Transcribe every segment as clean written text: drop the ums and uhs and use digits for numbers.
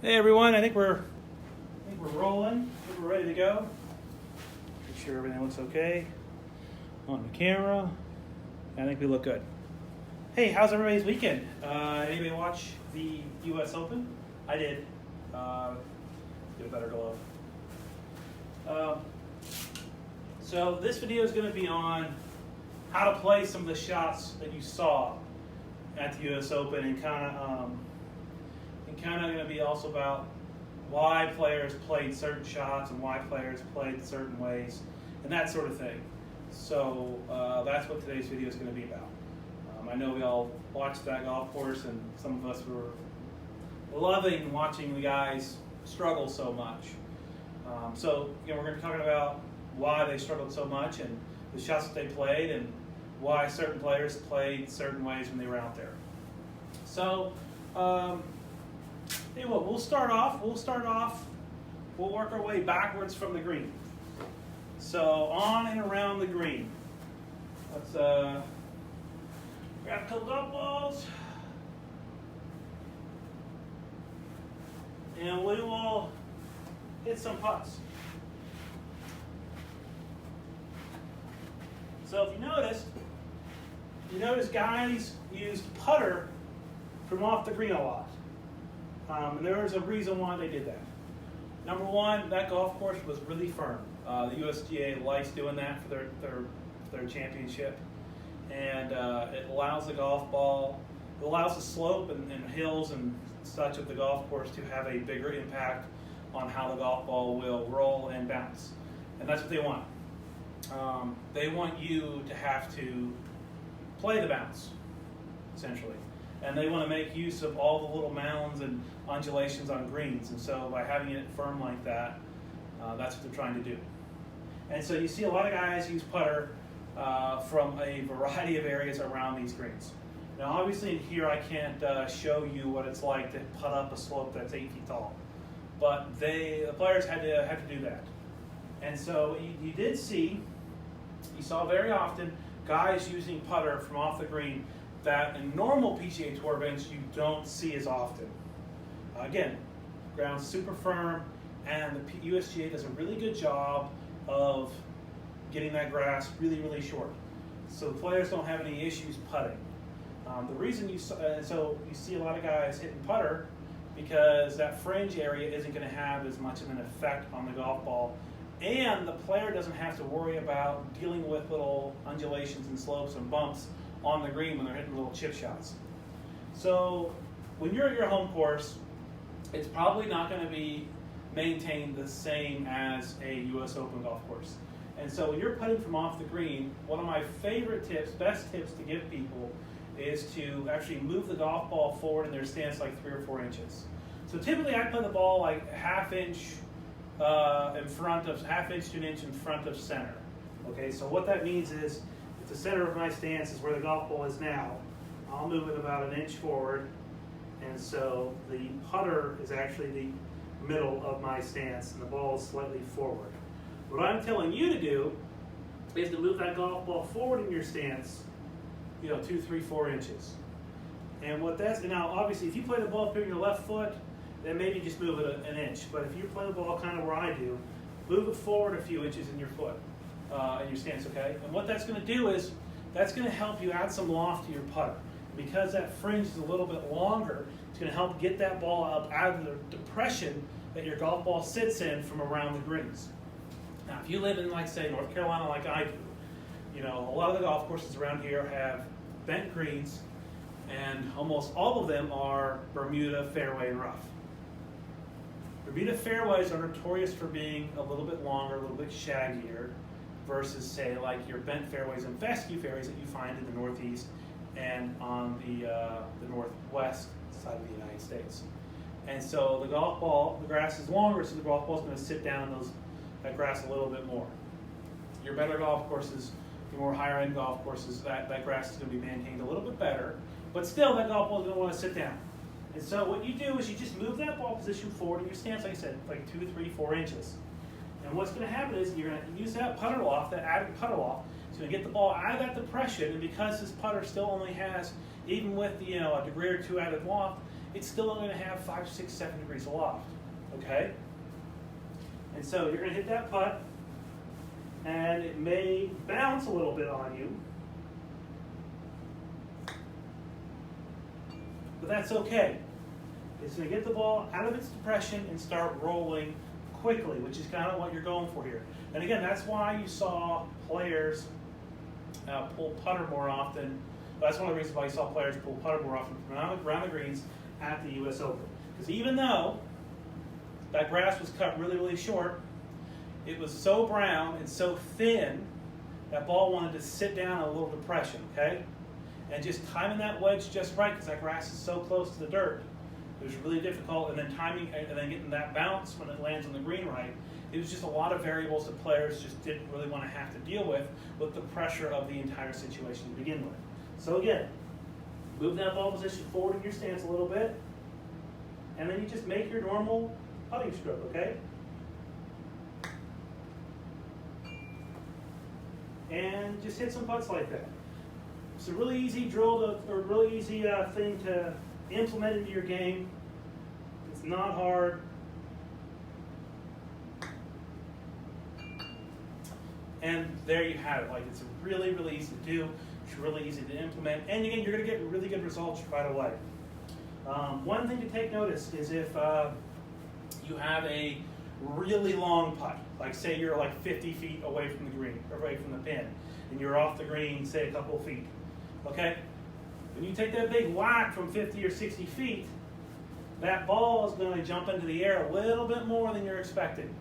Hey everyone, I think we're rolling. I think we're ready to go. Make sure everything looks okay on the camera. I think we look good. Hey, how's everybody's weekend? Anybody watch the U.S. Open? I did. Get a better glove. So this video is going to be on how to play some of the shots that you saw at the U.S. Open, and kind of going to be also about why players played certain shots and why players played certain ways and that sort of thing. So that's what today's video is going to be about. I know we all watched that golf course, and some of us were loving watching the guys struggle so much. So we're going to be talking about why they struggled so much and the shots that they played and why certain players played certain ways when they were out there. So hey, we'll start off. We'll work our way backwards from the green. So on and around the green. Let's grab a couple golf balls. And we will hit some putts. So if you notice guys used putter from off the green a lot. And there was a reason why they did that. Number one, that golf course was really firm. The USGA likes doing that for their championship, and it allows the golf ball, it allows the slope and hills and such of the golf course to have a bigger impact on how the golf ball will roll and bounce, and that's what they want. They want you to have to play the bounce, essentially. And they want to make use of all the little mounds and undulations on greens. And so by having it firm like that, that's what they're trying to do. And so you see a lot of guys use putter from a variety of areas around these greens. Now obviously in here I can't show you what it's like to putt up a slope that's 8 feet tall. But the players had to do that. And so you saw very often guys using putter from off the green that in normal PGA Tour events you don't see as often. Again, ground's super firm, and the USGA does a really good job of getting that grass really, really short. So the players don't have any issues putting. The reason you see a lot of guys hitting putter because that fringe area isn't going to have as much of an effect on the golf ball, and the player doesn't have to worry about dealing with little undulations and slopes and bumps on the green when they're hitting little chip shots. So when you're at your home course, it's probably not going to be maintained the same as a U.S. Open golf course. And so when you're putting from off the green, one of my favorite tips, best tips to give people is to actually move the golf ball forward in their stance like 3 or 4 inches. So typically I play the ball like half inch to an inch in front of center. Okay, so what that means is if the center of my stance is where the golf ball is now, I'll move it about an inch forward, and so the putter is actually the middle of my stance and the ball is slightly forward. What I'm telling you to do is to move that golf ball forward in your stance, 2, 3, 4 inches. And now obviously if you play the ball through your left foot, then maybe just move it an inch. But if you play the ball kind of where I do, move it forward a few inches in your foot, in your stance, okay? And what that's going to do is, that's going to help you add some loft to your putter. Because that fringe is a little bit longer, it's going to help get that ball up out of the depression that your golf ball sits in from around the greens. Now, if you live in, like, say, North Carolina like I do, a lot of the golf courses around here have bent greens, and almost all of them are Bermuda, fairway, and rough. Bermuda fairways are notorious for being a little bit longer, a little bit shaggier, versus, say, like your bent fairways and fescue fairways that you find in the Northeast and on the Northwest side of the United States. And so the grass is longer, so the golf ball is going to sit down in that grass a little bit more. Your better golf courses, your more higher-end golf courses, that grass is going to be maintained a little bit better, but still that golf ball is going to want to sit down. And so what you do is you just move that ball position forward in your stance, like I said, like 2, 3, 4 inches. And what's going to happen is you're going to use that putter loft, that added putter loft, it's going to get the ball out of that depression, and because this putter still only has, even with a degree or 2 added loft, it's still only going to have 5, 6, 7 degrees aloft, okay? And so you're going to hit that putt, and it may bounce a little bit on you, but that's okay. It's going to get the ball out of its depression and start rolling quickly, which is kind of what you're going for here. And again, that's why you saw players pull putter more often. That's one of the reasons why you saw players pull putter more often around the greens at the U.S. Open. Because even though that grass was cut really, really short, it was so brown and so thin, that ball wanted to sit down in a little depression, okay? And just timing that wedge just right, because that grass is so close to the dirt, it was really difficult. And then timing, and then getting that bounce when it lands on the green right, it was just a lot of variables that players just didn't really want to have to deal with the pressure of the entire situation to begin with. So again, move that ball position forward in your stance a little bit, and then you just make your normal putting stroke, okay? And just hit some putts like that. It's a really easy drill or really easy thing to implement into your game. It's not hard. And there you have it. Like, it's really, really easy to do. It's really easy to implement. And again, you're going to get really good results right away. One thing to take notice is if you have a really long putt, like say you're like 50 feet away from the green, away from the pin, and you're off the green, say a couple of feet, okay? When you take that big whack from 50 or 60 feet, that ball is going to jump into the air a little bit more than you're expecting.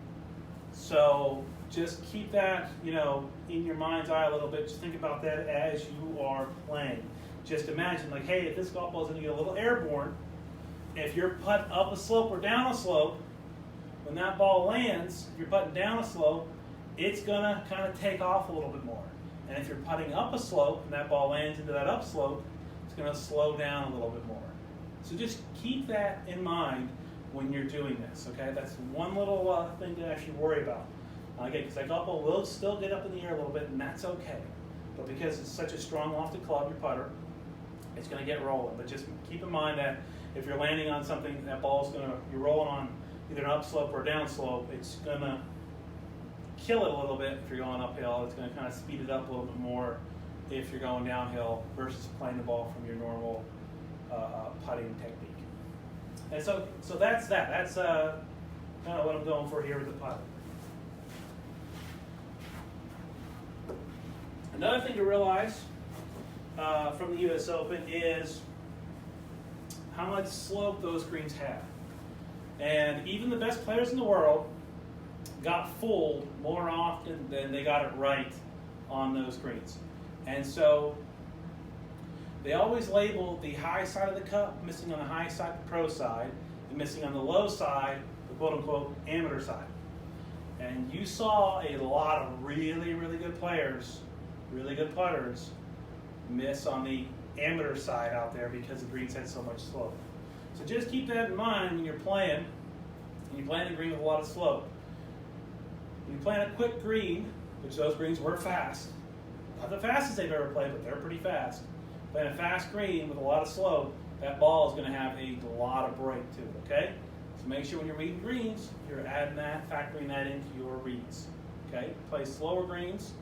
So just keep that, in your mind's eye a little bit. Just think about that as you are playing. Just imagine, like, hey, if this golf ball is going to get a little airborne, if you're putting up a slope or down a slope, when that ball lands, if you're putting down a slope, it's going to kind of take off a little bit more. And if you're putting up a slope and that ball lands into that upslope, it's going to slow down a little bit more. So just keep that in mind when you're doing this, okay? That's one little thing to actually worry about. Again, because that golf ball will still get up in the air a little bit, and that's okay. But because it's such a strong lofted club, your putter, it's going to get rolling. But just keep in mind that if you're landing on something, that ball's going to, you're rolling on either an upslope or a downslope, it's going to kill it a little bit if you're going uphill. It's going to kind of speed it up a little bit more if you're going downhill versus playing the ball from your normal putting technique. And so that's that. That's kind of what I'm going for here with the putt. Another thing to realize from the U.S. Open is how much slope those greens have. And even the best players in the world got fooled more often than they got it right on those greens. And so they always label the high side of the cup missing on the high side, the pro side, and missing on the low side, the quote-unquote amateur side. And you saw a lot of really, really good players, really good putters, miss on the amateur side out there because the greens had so much slope. So just keep that in mind when you're playing, and you're playing a green with a lot of slope. When you're playing a quick green, which those greens were fast, not the fastest they've ever played, but they're pretty fast. Playing a fast green with a lot of slope, that ball is going to have a lot of break to it, okay? So make sure when you're reading greens, you're adding that, factoring that into your reads, okay? Play slower greens,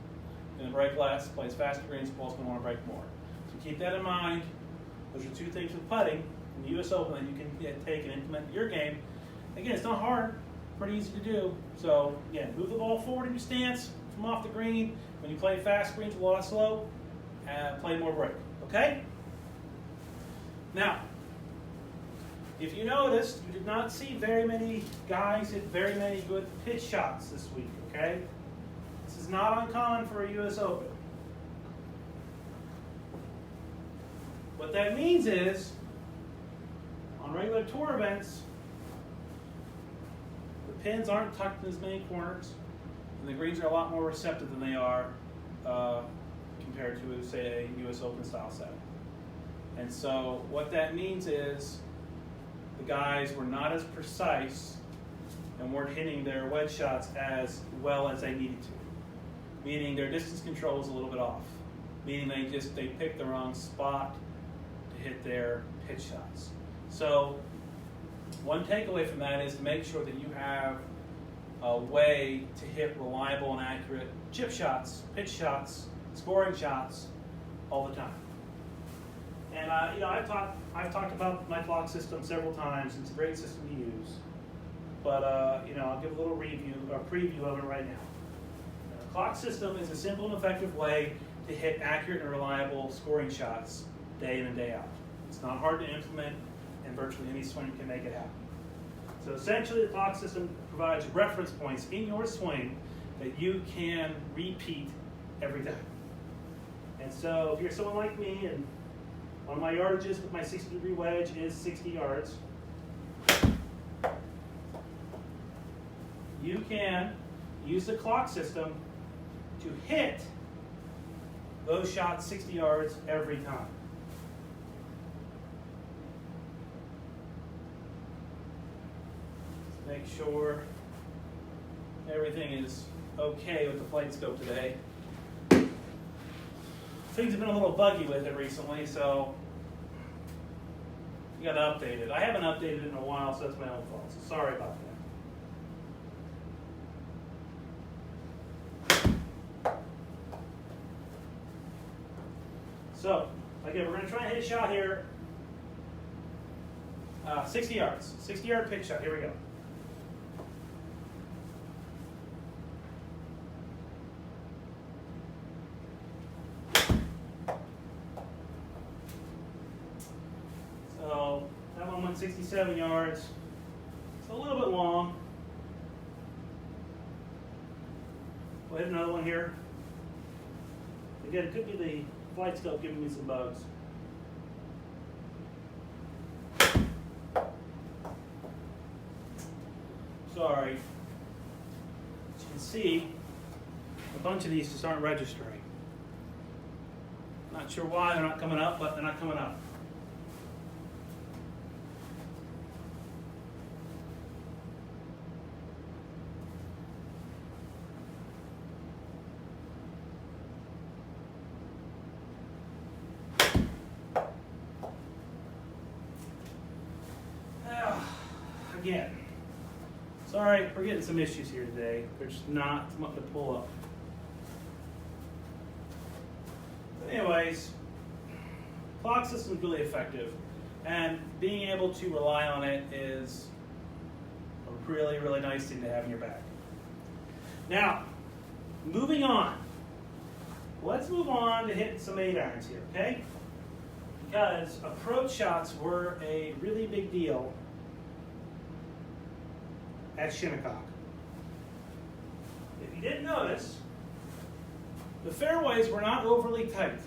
going to break less. Plays faster greens, the ball's going to want to break more. So keep that in mind. Those are two things with putting in the U.S. Open that you can take and implement in your game. Again, it's not hard, pretty easy to do. So again, move the ball forward in your stance from off the green. When you play fast greens with a lot of slope, play more break. Okay? Now, if you noticed, you did not see very many guys hit very many good pitch shots this week. Okay? This is not uncommon for a U.S. Open. What that means is, on regular tour events, the pins aren't tucked in as many corners, and the greens are a lot more receptive than they are compared to, say, a U.S. Open style setting. And so what that means is the guys were not as precise and weren't hitting their wedge shots as well as they needed to. Meaning their distance control was a little bit off. Meaning they picked the wrong spot to hit their pitch shots. So one takeaway from that is to make sure that you have a way to hit reliable and accurate chip shots, pitch shots, scoring shots all the time. And I've talked about my clock system several times. It's a great system to use. But I'll give a little preview of it right now. The clock system is a simple and effective way to hit accurate and reliable scoring shots day in and day out. It's not hard to implement, and virtually any swing can make it happen. So essentially, the clock system provides reference points in your swing that you can repeat every time. And so if you're someone like me, and one of my yardages with my 60-degree wedge is 60 yards, you can use the clock system to hit those shots 60 yards every time. Let's make sure everything is okay with the flight scope today. Things have been a little buggy with it recently, so you got to update it. I haven't updated it in a while, so that's my own fault. So sorry about that. So, again, we're going to try and hit a shot here. 60 yards. 60-yard pitch shot. Here we go. So, that one went 67 yards. It's a little bit long. We'll hit another one here. Again, it could be the flight scope giving me some bugs. Sorry. As you can see, a bunch of these just aren't registering. Not sure why they're not coming up, but they're not coming up. Again, sorry, we're getting some issues here today. There's not much to pull up. But anyways, clock system is really effective, and being able to rely on it is a really, really nice thing to have in your bag. Now, moving on. Let's move on to hitting some 8-irons here, okay? Because approach shots were a really big deal at Shinnecock. If you didn't notice, the fairways were not overly tight.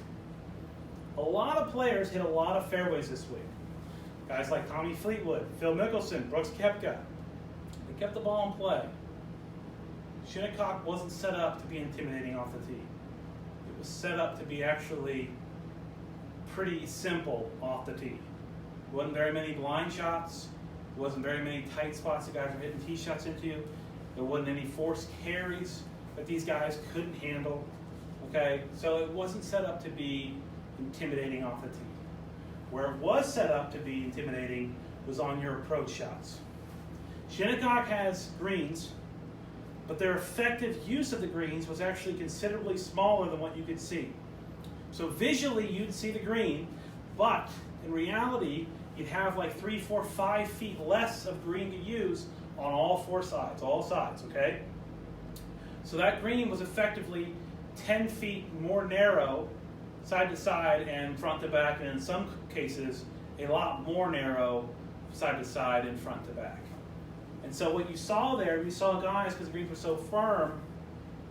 A lot of players hit a lot of fairways this week. Guys like Tommy Fleetwood, Phil Mickelson, Brooks Koepka. They kept the ball in play. Shinnecock wasn't set up to be intimidating off the tee. It was set up to be actually pretty simple off the tee. Wasn't very many blind shots. There wasn't very many tight spots that guys were hitting tee shots into. There wasn't any forced carries that these guys couldn't handle. Okay, so it wasn't set up to be intimidating off the tee. Where it was set up to be intimidating was on your approach shots. Shinnecock has greens, but their effective use of the greens was actually considerably smaller than what you could see. So visually you'd see the green, but in reality, you'd have like 3, 4, 5 feet less of green to use on all sides, okay? So that green was effectively 10 feet more narrow side to side and front to back, and in some cases, a lot more narrow side to side and front to back. And so what you saw there, you saw guys, because the greens were so firm,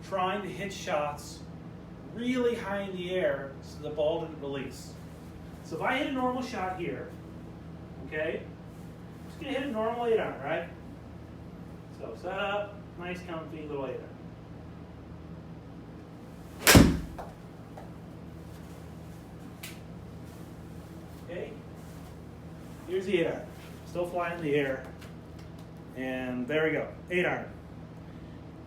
trying to hit shots really high in the air so the ball didn't release. So if I hit a normal shot here, okay, I'm just going to hit a normal 8-iron, right? So set up, nice comfy little 8-iron. Okay, here's the 8-iron. Still flying in the air. And there we go, 8-iron.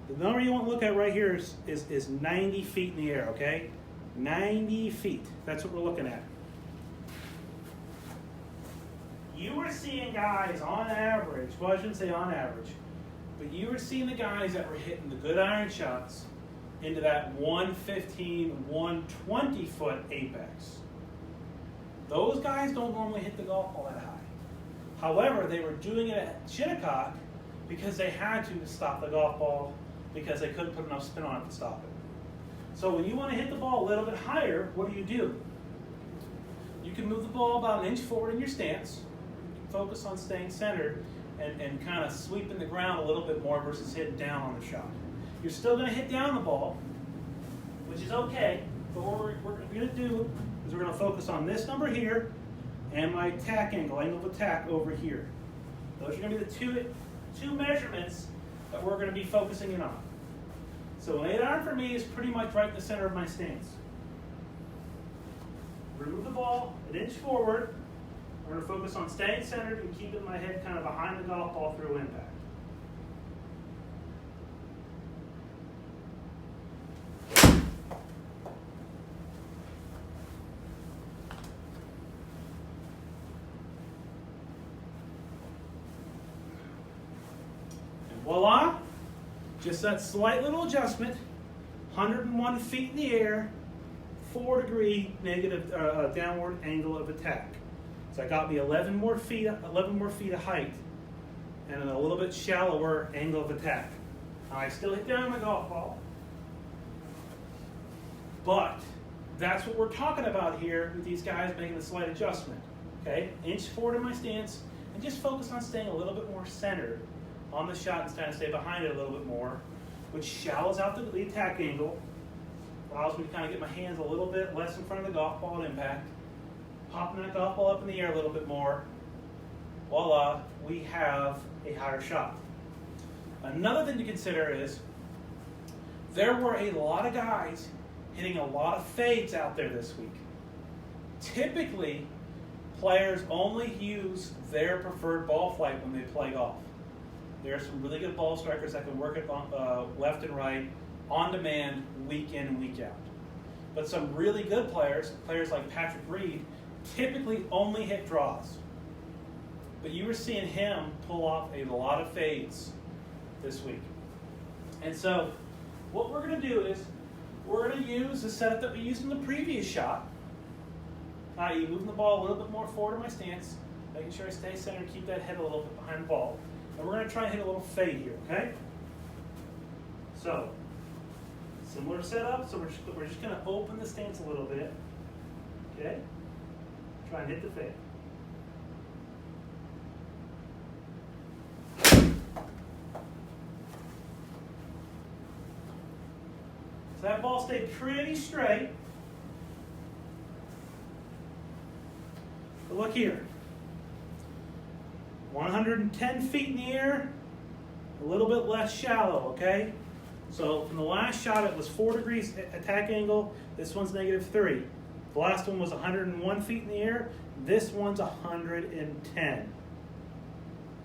The number you want to look at right here is 90 feet in the air, okay? 90 feet, that's what we're looking at. you were seeing guys on average, well, I shouldn't say on average, but you were seeing the guys that were hitting the good iron shots into that 115, 120 foot apex. Those guys don't normally hit the golf ball that high. However, they were doing it at Shinnecock because they had to stop the golf ball because they couldn't put enough spin on it to stop it. So when you want to hit the ball a little bit higher, what do? You can move the ball about an inch forward in your stance, focus on staying centered, and kind of sweeping the ground a little bit more versus hitting down on the shot. You're still going to hit down the ball, which is okay, but what we're going to do is we're going to focus on this number here and my attack angle of attack over here. Those are going to be the two measurements that we're going to be focusing in on. So an 8-iron for me is pretty much right in the center of my stance. Remove the ball an inch forward. We're going to focus on staying centered and keeping my head kind of behind the golf ball through impact. And voila, just that slight little adjustment, 101 feet in the air, 4-degree negative downward angle of attack. So that got me 11 more feet of height and a little bit shallower angle of attack. Now I still hit down my golf ball, but that's what we're talking about here with these guys making a slight adjustment. Okay, inch forward in my stance, and just focus on staying a little bit more centered on the shot and kind of stay behind it a little bit more, which shallows out the attack angle, allows me to kind of get my hands a little bit less in front of the golf ball at impact, popping that golf ball up in the air a little bit more. Voila, we have a higher shot. Another thing to consider is there were a lot of guys hitting a lot of fades out there this week. Typically, players only use their preferred ball flight when they play golf. There are some really good ball strikers that can work it left and right, on demand, week in and week out. But some really good players like Patrick Reed, typically only hit draws. But you were seeing him pull off a lot of fades this week. And so what we're going to do is we're going to use the setup that we used in the previous shot, i.e. moving the ball a little bit more forward in my stance, making sure I stay centered, keep that head a little bit behind the ball. And we're going to try and hit a little fade here, okay? So, similar setup, so we're just going to open the stance a little bit, okay? Try and hit the fade. So that ball stayed pretty straight. But look here. 110 feet in the air, a little bit less shallow, okay? So from the last shot, it was 4 degrees attack angle. This one's -3. The last one was 101 feet in the air. This one's 110.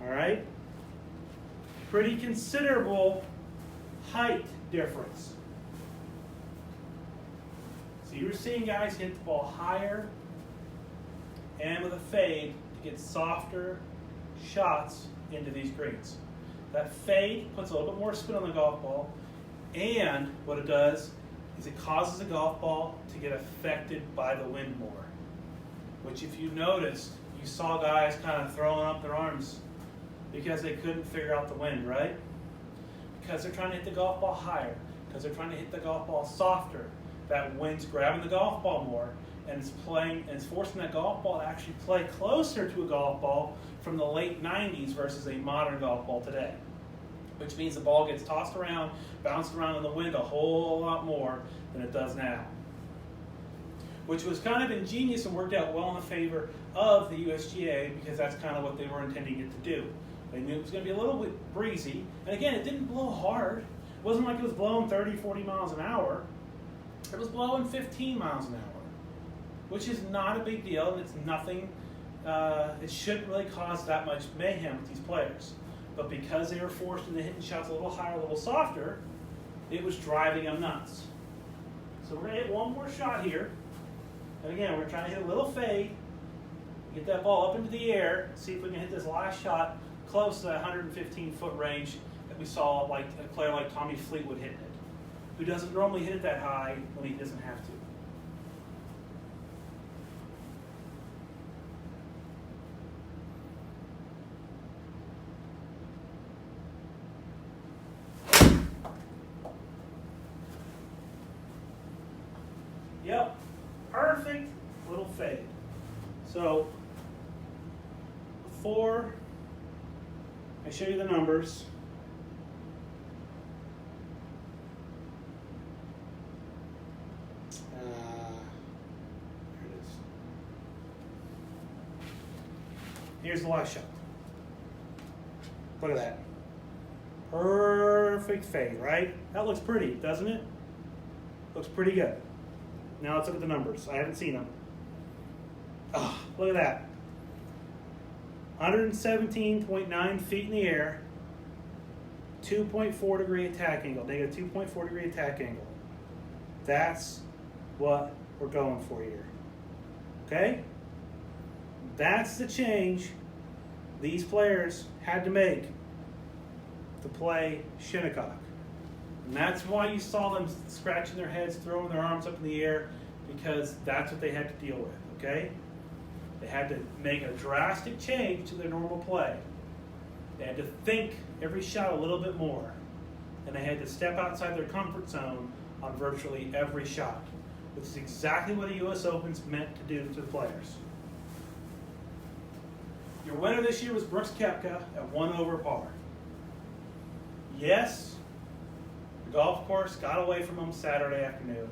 All right? Pretty considerable height difference. So you were seeing guys hit the ball higher and with a fade to get softer shots into these greens. That fade puts a little bit more spin on the golf ball, and what it does is it causes the golf ball to get affected by the wind more, which if you noticed, you saw guys kind of throwing up their arms because they couldn't figure out the wind, right? Because they're trying to hit the golf ball higher, because they're trying to hit the golf ball softer. That wind's grabbing the golf ball more, and it's forcing that golf ball to actually play closer to a golf ball from the late 90s versus a modern golf ball today, which means the ball gets tossed around, bounced around in the wind a whole lot more than it does now, which was kind of ingenious and worked out well in the favor of the USGA because that's kind of what they were intending it to do. They knew it was going to be a little bit breezy, and again, it didn't blow hard. It wasn't like it was blowing 30, 40 miles an hour. It was blowing 15 miles an hour, which is not a big deal, and it's nothing, it shouldn't really cause that much mayhem with these players. But because they were forced into hitting shots a little higher, a little softer, it was driving them nuts. So we're going to hit one more shot here. And again, we're trying to hit a little fade, Get that ball up into the air, see if we can hit this last shot close to that 115-foot range that we saw like a player like Tommy Fleetwood hitting it, who doesn't normally hit it that high when he doesn't have to. Yep, perfect little fade. So before I show you the numbers, there it is. Here's the last shot. Look at that. Perfect fade, right? That looks pretty, doesn't it? Looks pretty good. Now let's look at the numbers. I haven't seen them. Oh, look at that. 117.9 feet in the air, 2.4 degree attack angle, negative 2.4 degree attack angle. That's what we're going for here. Okay? That's the change these players had to make to play Shinnecock. And that's why you saw them scratching their heads, throwing their arms up in the air, because that's what they had to deal with, okay? They had to make a drastic change to their normal play. They had to think every shot a little bit more. And they had to step outside their comfort zone on virtually every shot, which is exactly what the U.S. Open's meant to do to the players. Your winner this year was Brooks Koepka at 1 over par. Yes, the golf course got away from him Saturday afternoon,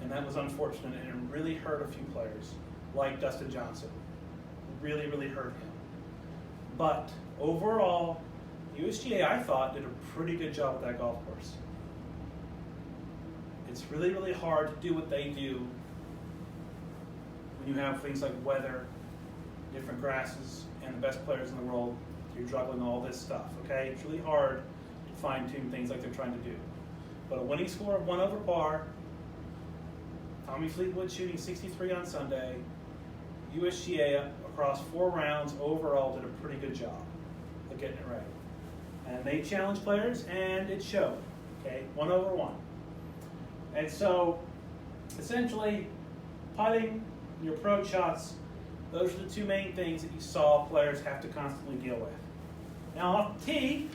and that was unfortunate, and it really hurt a few players, like Dustin Johnson. It really, really hurt him. But overall, USGA, I thought, did a pretty good job with that golf course. It's really, really hard to do what they do when you have things like weather, different grasses, and the best players in the world. You're juggling all this stuff, okay? It's really hard to fine-tune things like they're trying to do. But a winning score of 1 over par, Tommy Fleetwood shooting 63 on Sunday, USGA across 4 rounds overall did a pretty good job of getting it right. And they challenged players, and it showed, okay? 1 over 1. And so, essentially, putting, your approach shots, those are the 2 main things that you saw players have to constantly deal with. Now, off the tee,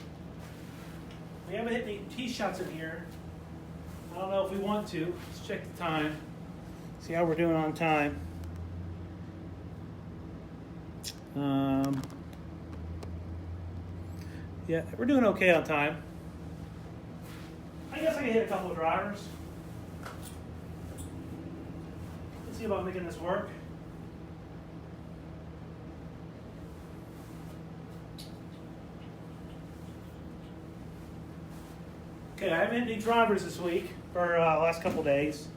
we haven't hit any tee shots in here. I don't know if we want to. Let's check the time. See how we're doing on time. Yeah, we're doing okay on time. I guess I can hit a couple of drivers. Let's see about making this work. Okay, I haven't hit any drivers this week for last couple of days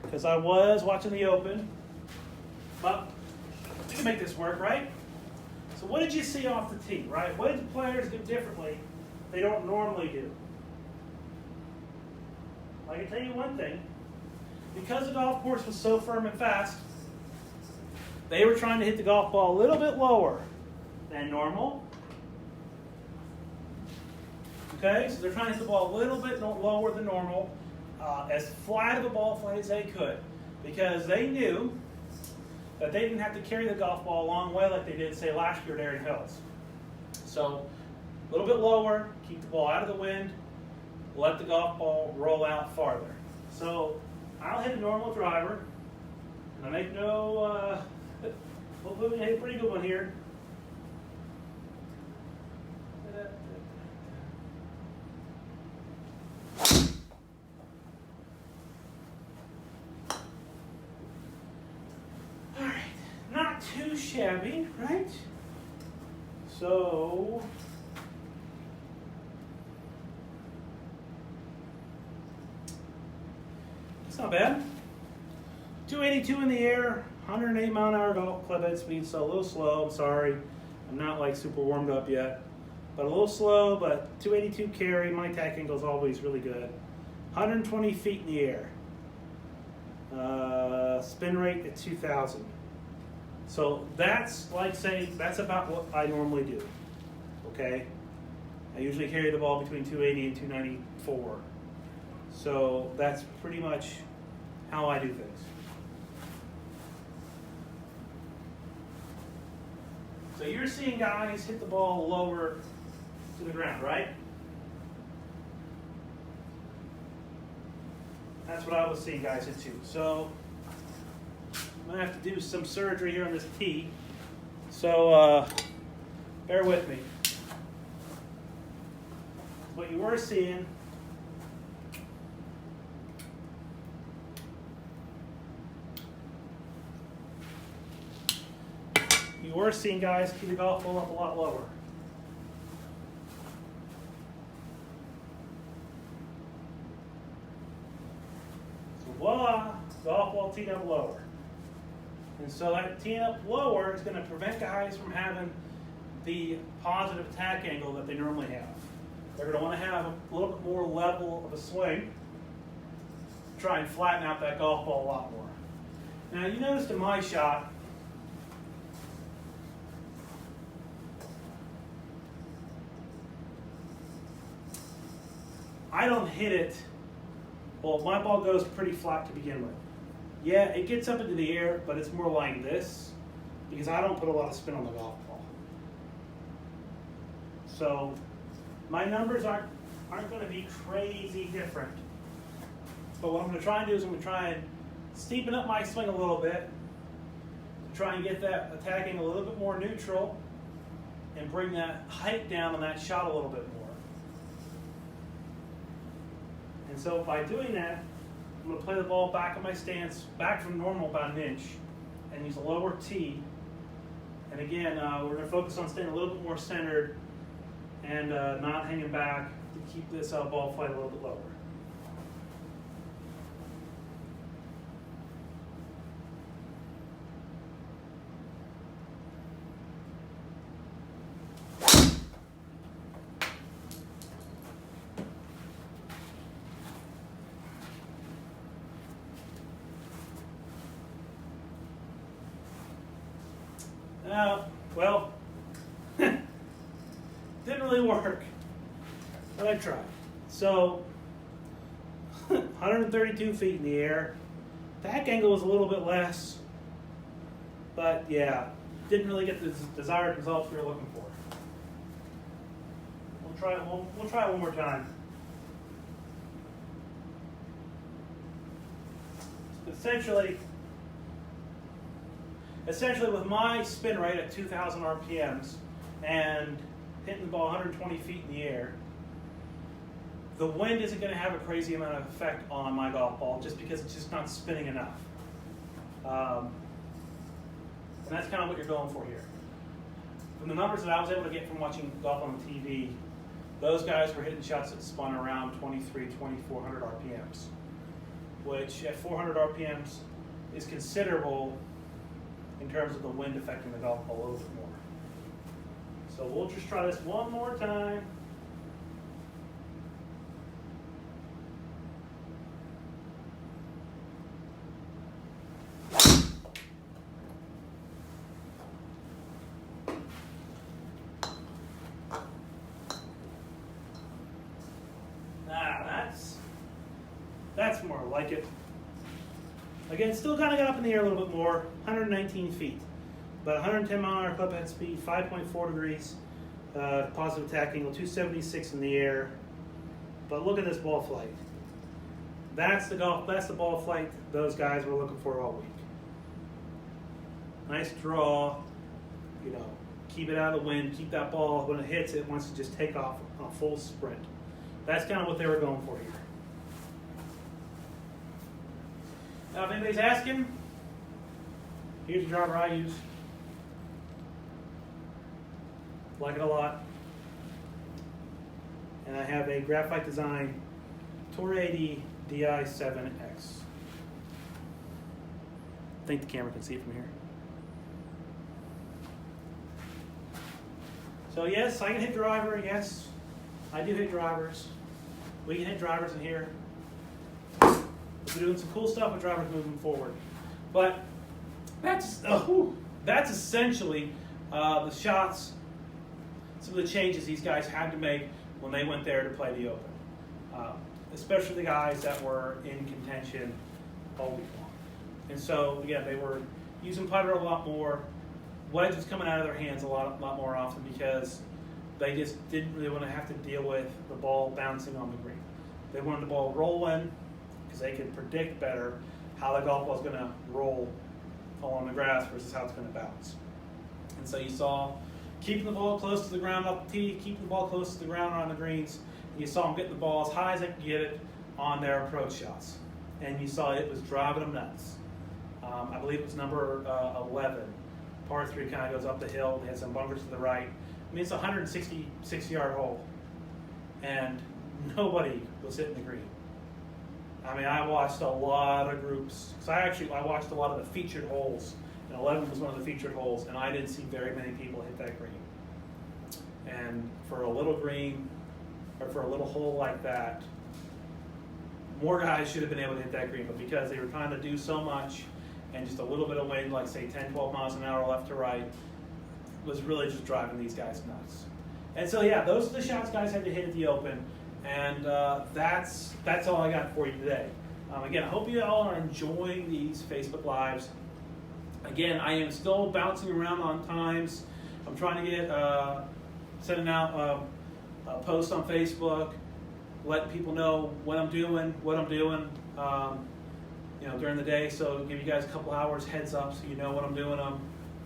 because I was watching the Open. But we can make this work, right? So what did you see off the tee, right? What did the players do differently they don't normally do? I can tell you one thing. Because the golf course was so firm and fast, they were trying to hit the golf ball a little bit lower than normal. Okay, so they're trying to hit the ball a little bit lower than normal, as flat of a ball flight as they could, because they knew that they didn't have to carry the golf ball a long way like they did, say, last year at Erin Hills. So a little bit lower, keep the ball out of the wind, let the golf ball roll out farther. So I'll hit a normal driver, and I make no, hopefully we can hit a pretty good one here. Too shabby, right? So it's not bad. 282 in the air, 108 mile an hour golf club head speed, so a little slow. I'm sorry, I'm not like super warmed up yet, but a little slow. But 282 carry, my attack angle is always really good. 120 feet in the air, spin rate at 2,000. So that's like saying, that's about what I normally do, okay? I usually carry the ball between 280 and 294. So that's pretty much how I do things. So you're seeing guys hit the ball lower to the ground, right? That's what I was seeing guys hit too. So I'm gonna have to do some surgery here on this tee. So bear with me. What you were seeing guys keep the golf ball up a lot lower. So voila, golf ball teed up lower. And so that teeing up lower is going to prevent guys from having the positive attack angle that they normally have. They're going to want to have a little bit more level of a swing, try and flatten out that golf ball a lot more. Now you noticed in my shot, I don't hit it, well, my ball goes pretty flat to begin with. Yeah, it gets up into the air, but it's more like this because I don't put a lot of spin on the golf ball. So my numbers aren't going to be crazy different. But what I'm going to try and do is I'm going to try and steepen up my swing a little bit to try and get that attacking a little bit more neutral and bring that height down on that shot a little bit more. And so by doing that, I'm going to play the ball back in my stance, back from normal about an inch, and use a lower tee. And again, we're going to focus on staying a little bit more centered and not hanging back to keep this ball flight a little bit lower. Well, didn't really work, but I tried. So, 132 feet in the air. Back angle was a little bit less, but yeah, didn't really get the desired results we were looking for. We'll try it one more time. Essentially with my spin rate at 2,000 RPMs and hitting the ball 120 feet in the air, the wind isn't going to have a crazy amount of effect on my golf ball just because it's just not spinning enough. And that's kind of what you're going for here. From the numbers that I was able to get from watching golf on the TV, those guys were hitting shots that spun around 2,400 RPMs, which at 400 RPMs is considerable in terms of the wind affecting the golf ball a little bit more. So we'll just try this one more time. That's more like it. Again, still kind of got up in the air a little bit more, 119 feet. But 110 mile an hour club head speed, 5.4 degrees, positive attack angle, 276 in the air. But look at this ball flight. That's the ball flight those guys were looking for all week. Nice draw, keep it out of the wind, keep that ball, when it hits, it wants to just take off on a full sprint. That's kind of what they were going for here. Now, if anybody's asking, here's the driver I use. Like it a lot. And I have a graphite design Tour 80 Di7X. I think the camera can see it from here. So yes, I can hit driver. Yes, I do hit drivers. We can hit drivers in here. We're doing some cool stuff with drivers moving forward. But that's, that's essentially the shots, some of the changes these guys had to make when they went there to play the Open, especially the guys that were in contention all week long. And so, again, they were using putter a lot more, wedge was coming out of their hands a lot more often because they just didn't really want to have to deal with the ball bouncing on the green. They wanted the ball rolling because they could predict better how the golf ball is going to roll along the grass versus how it's going to bounce. And so you saw keeping the ball close to the ground off the tee, keeping the ball close to the ground on the greens. And you saw them getting the ball as high as they could get it on their approach shots. And you saw it was driving them nuts. I believe it was number 11. Par 3 kind of goes up the hill. They had some bunkers to the right. I mean, it's a 166-yard hole. And nobody was hitting the green. I mean, I watched a lot of groups. Because I watched a lot of the featured holes. And 11 was one of the featured holes. And I didn't see very many people hit that green. And for a little green, or for a little hole like that, more guys should have been able to hit that green. But because they were trying to do so much, and just a little bit of wind, like say 10, 12 miles an hour left to right, was really just driving these guys nuts. And so yeah, those are the shots guys had to hit at the Open, and that's all I got for you today. Again, I hope you all are enjoying these Facebook Lives. Again, I am still bouncing around on times. I'm trying to get sending out posts on Facebook, letting people know what I'm doing, during the day, so give you guys a couple hours heads up so you know what I'm doing them.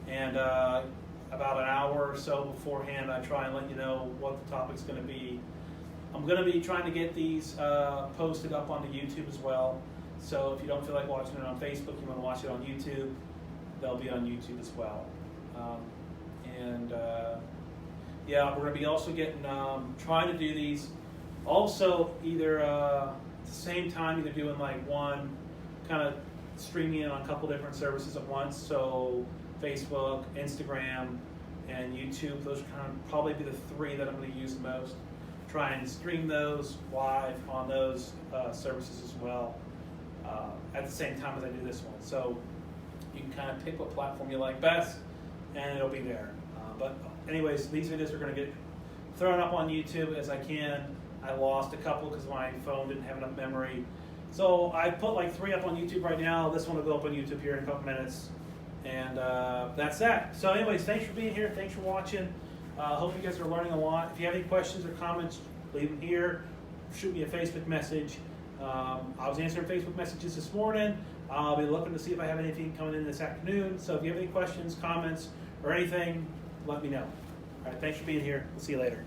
And about an hour or so beforehand, I try and let you know what the topic's going to be. I'm going to be trying to get these posted up onto YouTube as well. So if you don't feel like watching it on Facebook, you want to watch it on YouTube, they'll be on YouTube as well. Yeah, we're going to be also getting, trying to do these also either at the same time, either doing like one, kind of streaming in on a couple different services at once. So Facebook, Instagram, and YouTube. Those are kind of probably be the three that I'm going to use the most. Try and stream those live on those services as well at the same time as I do this one. So you can kind of pick what platform you like best, and it'll be there. But anyways, these videos are going to get thrown up on YouTube as I can. I lost a couple because my phone didn't have enough memory. So I put like 3 up on YouTube right now. This one will go up on YouTube here in a couple minutes. And that's that. So anyways, thanks for being here. Thanks for watching. Hope you guys are learning a lot. If you have any questions or comments, leave them here. Shoot me a Facebook message. I was answering Facebook messages this morning. I'll be looking to see if I have anything coming in this afternoon. So if you have any questions, comments, or anything, let me know. All right, thanks for being here. We'll see you later.